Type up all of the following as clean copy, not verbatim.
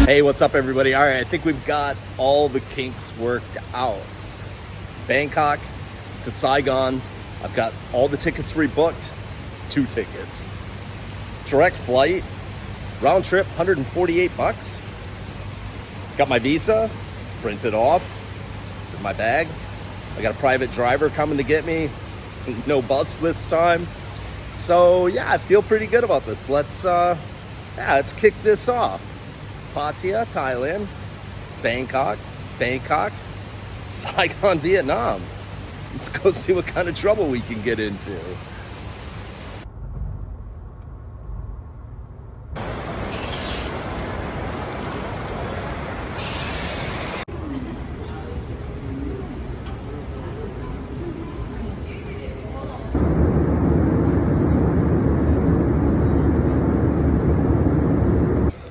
Hey, what's up, everybody? All right, I think we've got all the kinks worked out. Bangkok to Saigon. I've got all the tickets rebooked. 2 tickets. Direct flight. Round trip, 148 bucks. Got my visa printed off. It's in my bag. I got a private driver coming to get me. No bus this time. So yeah, I feel pretty good about this. Let's kick this off. Pattaya, Thailand, Bangkok, Saigon, Vietnam. Let's go see what kind of trouble we can get into.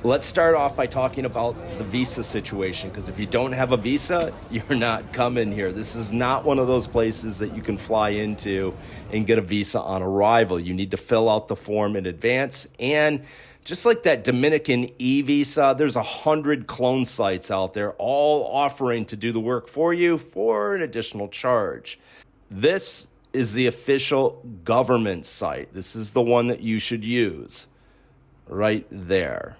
Let's start off by talking about the visa situation, because if you don't have a visa, you're not coming here. This is not one of those places that you can fly into and get a visa on arrival. You need to fill out the form in advance. And just like that Dominican e-visa, there's 100 clone sites out there, all offering to do the work for you for an additional charge. This is the official government site. This is the one that you should use right there.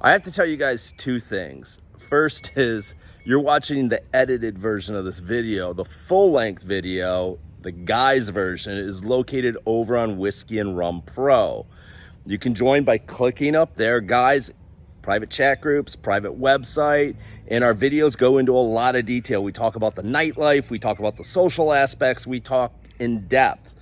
I have to tell you guys 2 things. First is you're watching the edited version of this video. The full-length video, the guy's version, is located over on Whiskey and Rum Pro. You can join by clicking up there. Guys, private chat groups, private website, and our videos go into a lot of detail. We talk about the nightlife, we talk about the social aspects, we talk in depth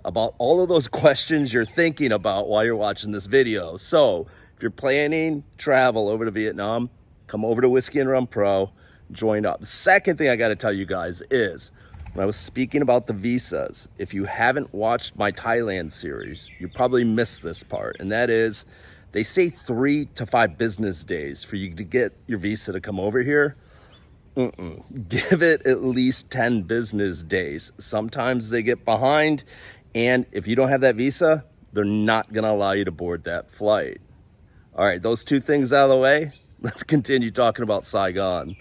about all of those questions you're thinking about while you're watching this video. So if you're planning travel over to Vietnam, come over to Whiskey and Rum Pro, join up. The second thing I got to tell you guys is, when I was speaking about the visas, if you haven't watched my Thailand series, you probably missed this part. And that is, they say 3 to 5 business days for you to get your visa to come over here. Give it at least 10 business days. Sometimes they get behind, and if you don't have that visa, they're not going to allow you to board that flight. All right, those 2 things out of the way, let's continue talking about Saigon.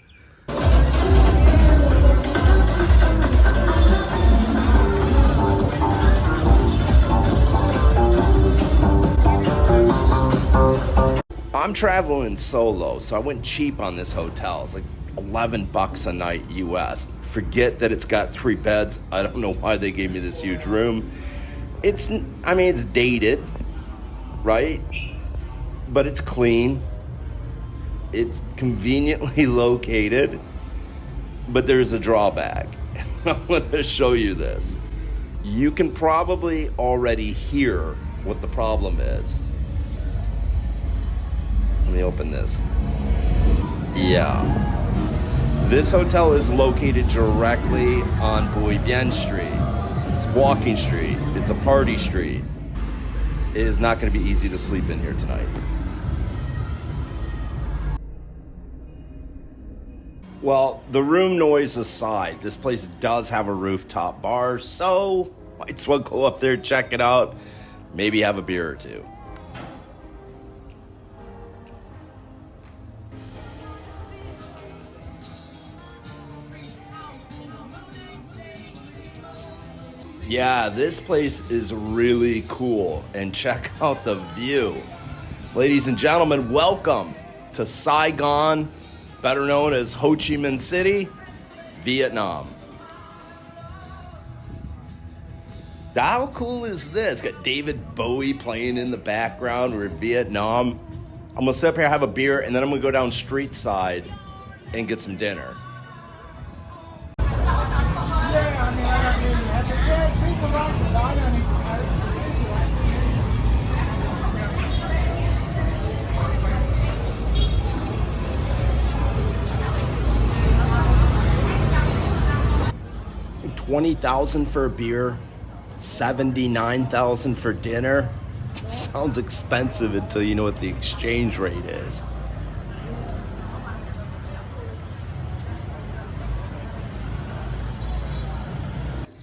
I'm traveling solo, so I went cheap on this hotel. It's like 11 bucks a night US. Forget that it's got 3 beds. I don't know why they gave me this huge room. It's dated, right? But it's clean. It's conveniently located, but there's a drawback. I'm going to show you this. You can probably already hear what the problem is. Let me open this. Yeah. This hotel is located directly on Bui Vien Street. It's walking street. It's a party street. It is not going to be easy to sleep in here tonight. Well, the room noise aside, this place does have a rooftop bar, so might as well go up there, check it out, maybe have a beer or 2. Yeah, this place is really cool, and check out the view. Ladies and gentlemen, welcome to Saigon, better known as Ho Chi Minh City, Vietnam. How cool is this? Got David Bowie playing in the background. We're in Vietnam. I'm gonna sit up here, have a beer, and then I'm gonna go down street side and get some dinner. $20,000 for a beer, $79,000 for dinner. Sounds expensive until you know what the exchange rate is.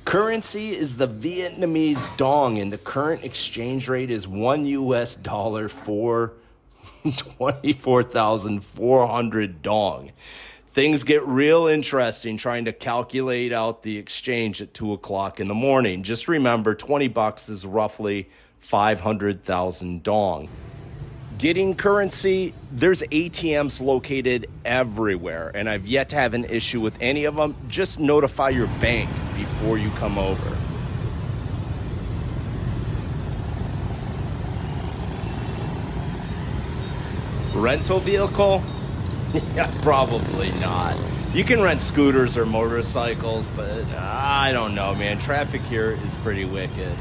Currency is the Vietnamese dong, and the current exchange rate is $1 for 24,400 dong. Things get real interesting trying to calculate out the exchange at 2 o'clock in the morning. Just remember, 20 bucks is roughly 500,000 dong. Getting currency, there's ATMs located everywhere, and I've yet to have an issue with any of them. Just notify your bank before you come over. Rental vehicle? Yeah, probably not. You can rent scooters or motorcycles, but I don't know, man. Traffic here is pretty wicked.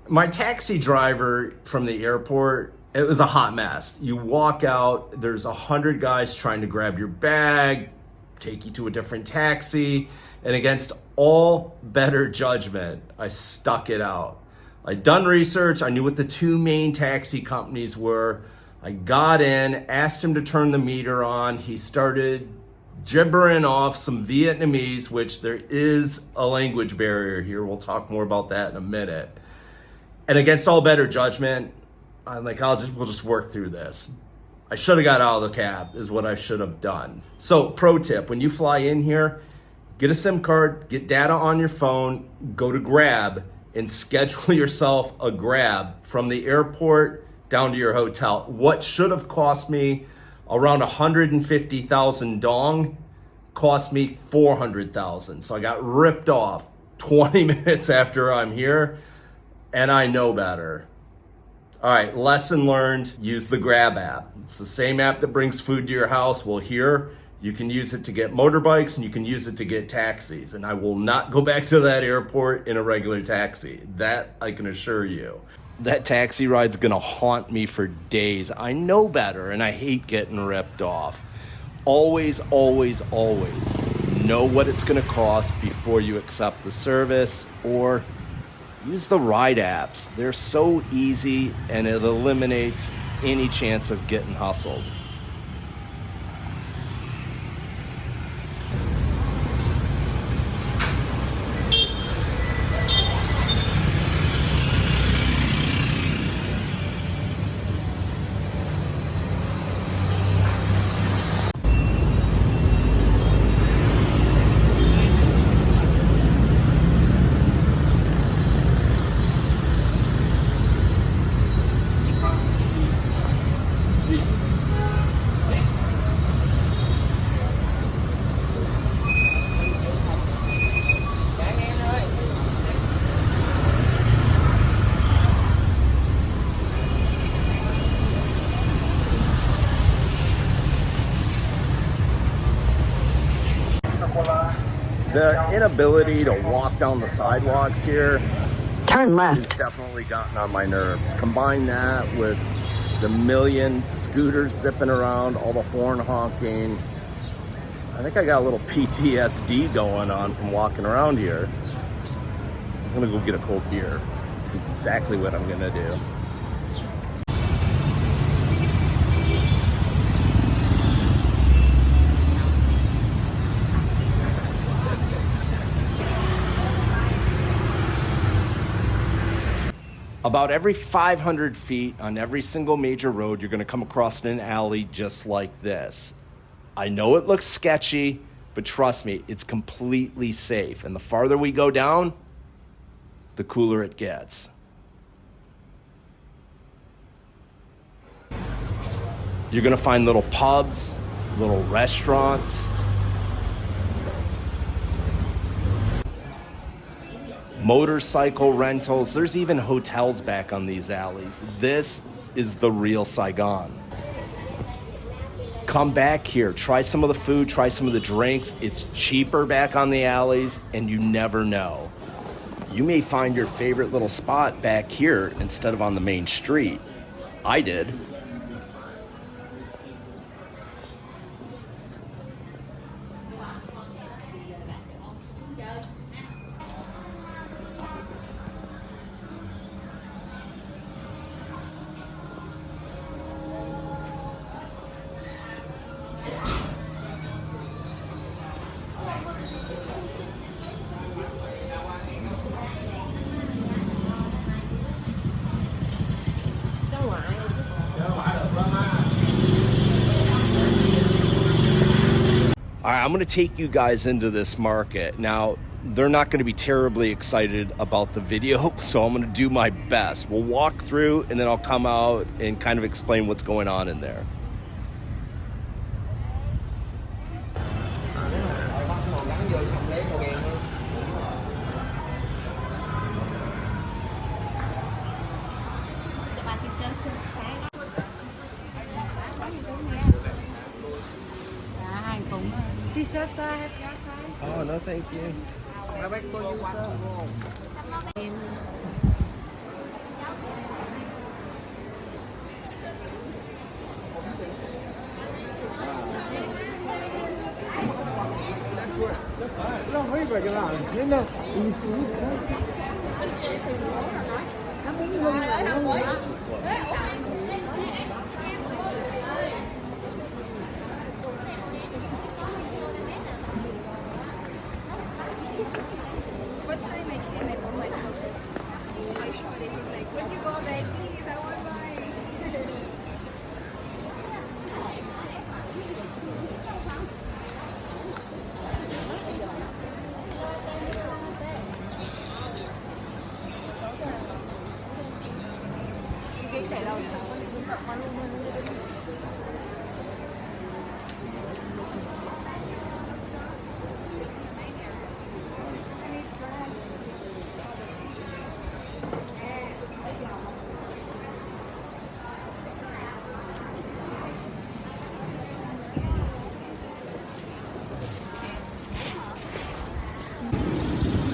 My taxi driver from the airport, it was a hot mess. You walk out, there's 100 guys trying to grab your bag, take you to a different taxi, and against all better judgment, I stuck it out. I'd done research, I knew what the two main taxi companies were. I got in, asked him to turn the meter on. He started gibbering off some Vietnamese, which there is a language barrier here. We'll talk more about that in a minute. And against all better judgment, I'm like, we'll just work through this. I should have got out of the cab is what I should have done. So pro tip, when you fly in here, get a SIM card, get data on your phone, go to Grab and schedule yourself a Grab from the airport down to your hotel. What should have cost me around 150,000 dong cost me 400,000. So I got ripped off 20 minutes after I'm here. And I know better. All right, lesson learned, use the Grab app. It's the same app that brings food to your house. Well, here, you can use it to get motorbikes and you can use it to get taxis. And I will not go back to that airport in a regular taxi. That I can assure you. That taxi ride's gonna haunt me for days. I know better and I hate getting ripped off. Always, always, always know what it's gonna cost before you accept the service, or use the ride apps. They're so easy and it eliminates any chance of getting hustled. The inability to walk down the sidewalks here Turn left. has definitely gotten on my nerves. Combine that with the million scooters zipping around, all the horn honking. I think I got a little PTSD going on from walking around here. I'm gonna go get a cold beer. That's exactly what I'm gonna do. About every 500 feet on every single major road, you're gonna come across an alley just like this. I know it looks sketchy, but trust me, it's completely safe. And the farther we go down, the cooler it gets. You're gonna find little pubs, little restaurants, motorcycle rentals. There's even hotels back on these alleys. This is the real Saigon. Come back here, try some of the food, try some of the drinks. It's cheaper back on the alleys, and you never know. You may find your favorite little spot back here instead of on the main street. I did. All right, I'm gonna take you guys into this market. Now, they're not gonna be terribly excited about the video, so I'm gonna do my best. We'll walk through and then I'll come out and kind of explain what's going on in there. T-shirt, sir, have your size? Oh, no, thank you. I wait for you, sir. First time I came, I told myself that so I showed it. He's like, when you go back, please, I want to buy.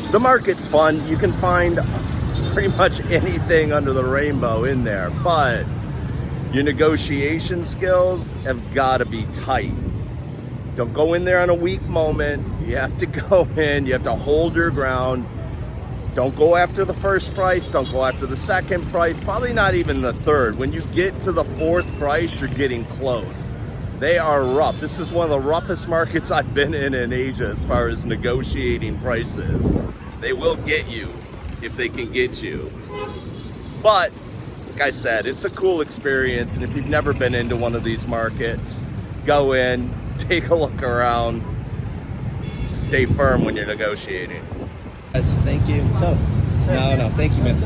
The market's fun. You can find pretty much anything under the rainbow in there, but your negotiation skills have got to be tight. Don't go in there on a weak moment. You have to go in, you have to hold your ground. Don't go after the first price, don't go after the second price, probably not even the third. When you get to the fourth price, you're getting close. They are rough. This is one of the roughest markets I've been in Asia as far as negotiating prices. They will get you if they can get you. But, like I said, it's a cool experience, and if you've never been into one of these markets, go in, take a look around, stay firm when you're negotiating. Yes, thank you. No, thank you, man.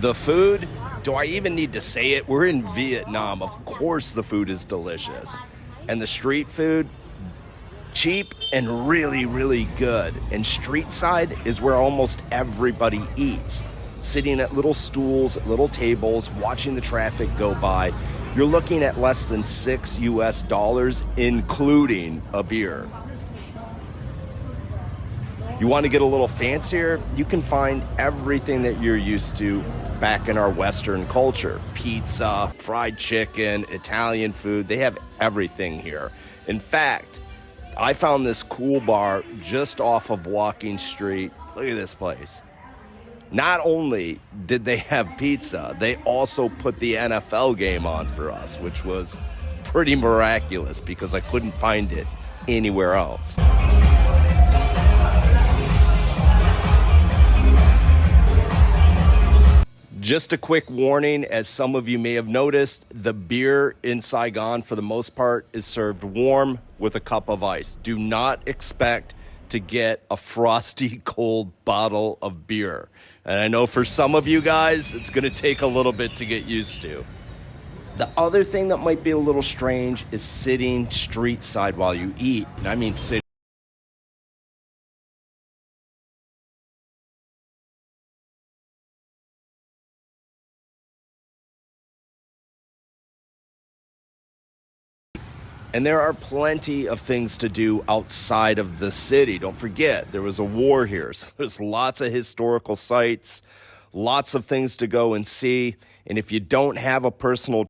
The food, do I even need to say it? We're in Vietnam. Of course the food is delicious. And the street food, cheap and really, really good. And street side is where almost everybody eats. Sitting at little stools, at little tables, watching the traffic go by. You're looking at less than $6 US, including a beer. You want to get a little fancier? You can find everything that you're used to back in our Western culture. Pizza, fried chicken, Italian food, they have everything here. In fact, I found this cool bar just off of Walking Street. Look at this place. Not only did they have pizza, they also put the NFL game on for us, which was pretty miraculous because I couldn't find it anywhere else. Just a quick warning, as some of you may have noticed, the beer in Saigon, for the most part, is served warm with a cup of ice. Do not expect to get a frosty cold bottle of beer. And I know for some of you guys, it's going to take a little bit to get used to. The other thing that might be a little strange is sitting street side while you eat. And I mean sitting. And there are plenty of things to do outside of the city. Don't forget, there was a war here. So there's lots of historical sites, lots of things to go and see. And if you don't have a personal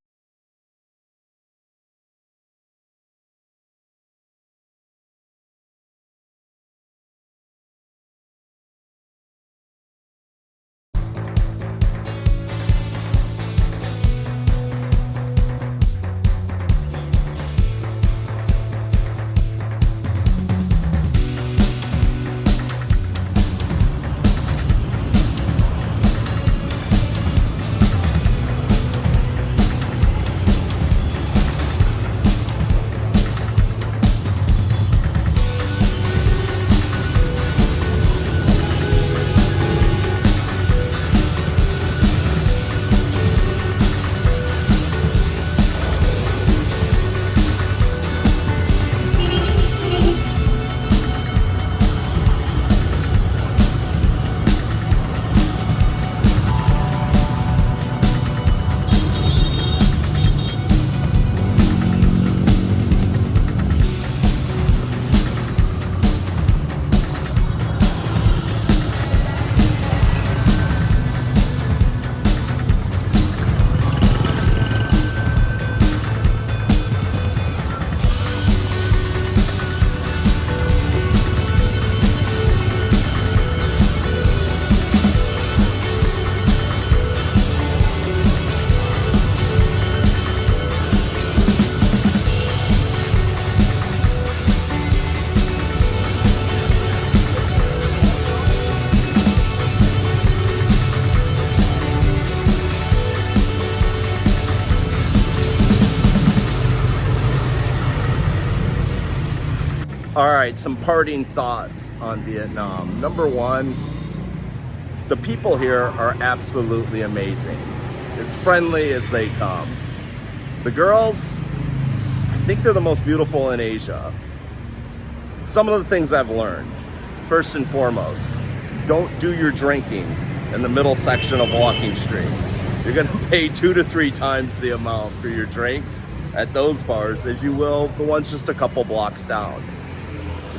All right, some parting thoughts on Vietnam. Number one, the people here are absolutely amazing. As friendly as they come. The girls, I think they're the most beautiful in Asia. Some of the things I've learned, first and foremost, don't do your drinking in the middle section of Walking Street. You're gonna pay 2 to 3 times the amount for your drinks at those bars as you will the ones just a couple blocks down.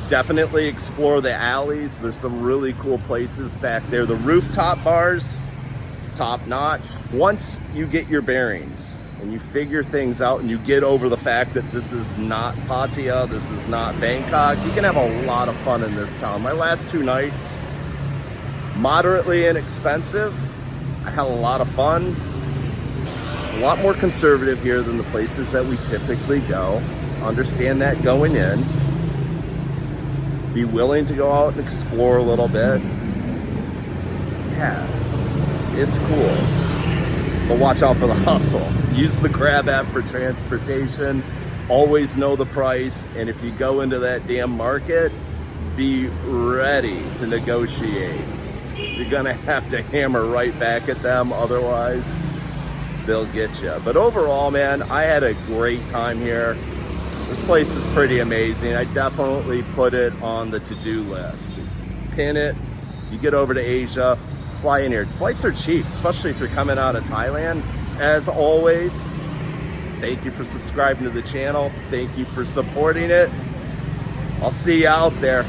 Definitely explore the alleys. There's some really cool places back there. The rooftop bars, top notch. Once you get your bearings and you figure things out and you get over the fact that this is not Pattaya, this is not Bangkok, you can have a lot of fun in this town. My last 2 nights, moderately inexpensive. I had a lot of fun. It's a lot more conservative here than the places that we typically go. So understand that going in. Be willing to go out and explore a little bit. Yeah, it's cool. But watch out for the hustle. Use the Grab app for transportation. Always know the price. And if you go into that damn market, be ready to negotiate. you're gonna have to hammer right back at them, otherwise they'll get you. But overall, man, I had a great time here. This place is pretty amazing. I definitely put it on the to-do list. Pin it, you get over to Asia, fly in here. Flights are cheap, especially if you're coming out of Thailand. As always, thank you for subscribing to the channel. Thank you for supporting it. I'll see you out there.